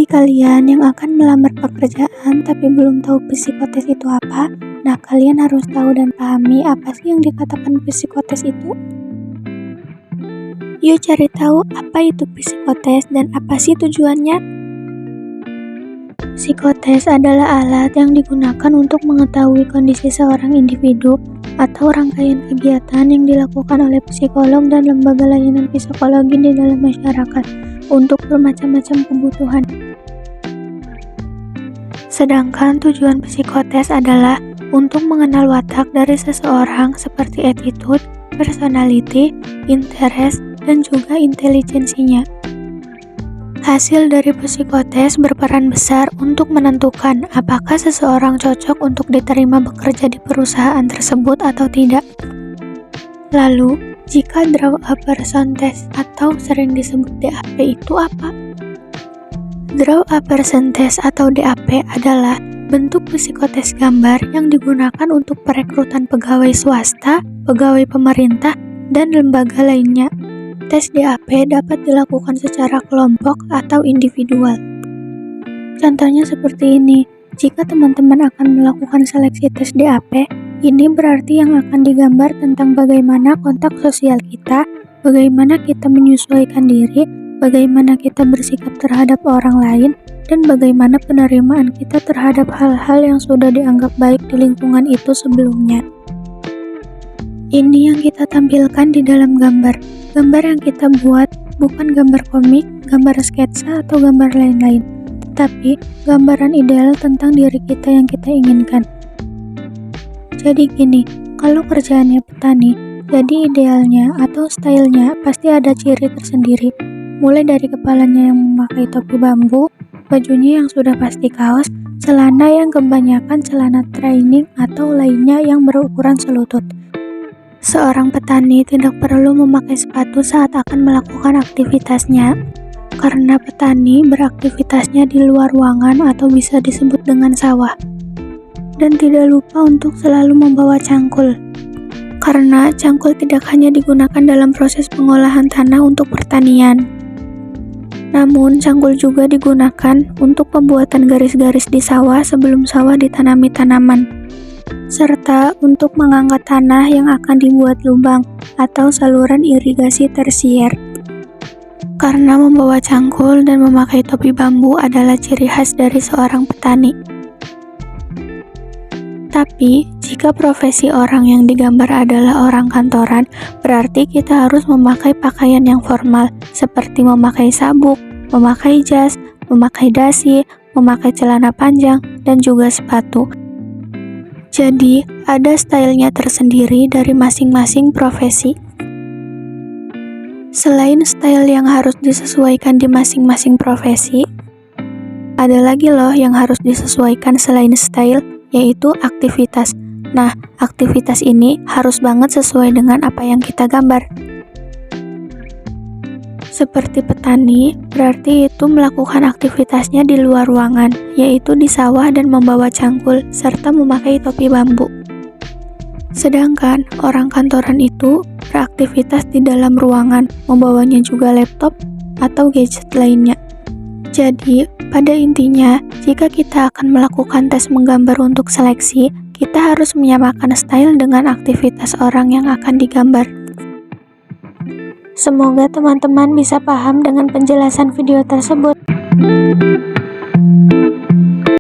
kalian yang akan melamar pekerjaan tapi belum tahu psikotes itu apa, nah kalian harus tahu dan pahami apa sih yang dikatakan psikotes itu. Yuk cari tahu apa itu psikotes dan apa sih tujuannya. Psikotes adalah alat yang digunakan untuk mengetahui kondisi seorang individu atau rangkaian kegiatan yang dilakukan oleh psikolog dan lembaga layanan psikologi di dalam masyarakat untuk bermacam-macam kebutuhan. Sedangkan tujuan psikotes adalah untuk mengenal watak dari seseorang seperti attitude, personality, interest, dan juga intelijensinya. Hasil dari psikotes berperan besar untuk menentukan apakah seseorang cocok untuk diterima bekerja di perusahaan tersebut atau tidak. Lalu, jika draw a person test atau sering disebut DAP itu apa? Draw a person test atau DAP adalah bentuk psikotes gambar yang digunakan untuk perekrutan pegawai swasta, pegawai pemerintah, dan lembaga lainnya. Tes DAP dapat dilakukan secara kelompok atau individual. Contohnya seperti ini, jika teman-teman akan melakukan seleksi tes DAP, ini berarti yang akan digambar tentang bagaimana kontak sosial kita, bagaimana kita menyesuaikan diri, bagaimana kita bersikap terhadap orang lain, dan bagaimana penerimaan kita terhadap hal-hal yang sudah dianggap baik di lingkungan itu sebelumnya. Ini yang kita tampilkan di dalam gambar. Gambar yang kita buat bukan gambar komik, gambar sketsa, atau gambar lain-lain, tetapi gambaran ideal tentang diri kita yang kita inginkan. Jadi gini, kalau kerjaannya petani, jadi idealnya atau stylenya pasti ada ciri tersendiri. Mulai dari kepalanya yang memakai topi bambu, bajunya yang sudah pasti kaos, celana yang kebanyakan celana training atau lainnya yang berukuran selutut. Seorang petani tidak perlu memakai sepatu saat akan melakukan aktivitasnya, karena petani beraktivitasnya di luar ruangan atau bisa disebut dengan sawah. Dan tidak lupa untuk selalu membawa cangkul, karena cangkul tidak hanya digunakan dalam proses pengolahan tanah untuk pertanian, namun cangkul juga digunakan untuk pembuatan garis-garis di sawah sebelum sawah ditanami tanaman, serta untuk mengangkat tanah yang akan dibuat lubang atau saluran irigasi tersier. Karena membawa cangkul dan memakai topi bambu adalah ciri khas dari seorang petani. Tapi, jika profesi orang yang digambar adalah orang kantoran, berarti kita harus memakai pakaian yang formal, seperti memakai sabuk, memakai jas, memakai dasi, memakai celana panjang, dan juga sepatu. Jadi, ada stylenya tersendiri dari masing-masing profesi. Selain style yang harus disesuaikan di masing-masing profesi, ada lagi loh yang harus disesuaikan selain style, yaitu aktivitas. Nah, aktivitas ini harus banget sesuai dengan apa yang kita gambar. Seperti petani, berarti itu melakukan aktivitasnya di luar ruangan, yaitu di sawah dan membawa cangkul, serta memakai topi bambu. Sedangkan orang kantoran itu beraktivitas di dalam ruangan, membawanya juga laptop atau gadget lainnya. Jadi, pada intinya, jika kita akan melakukan tes menggambar untuk seleksi, kita harus menyamakan style dengan aktivitas orang yang akan digambar. Semoga teman-teman bisa paham dengan penjelasan video tersebut.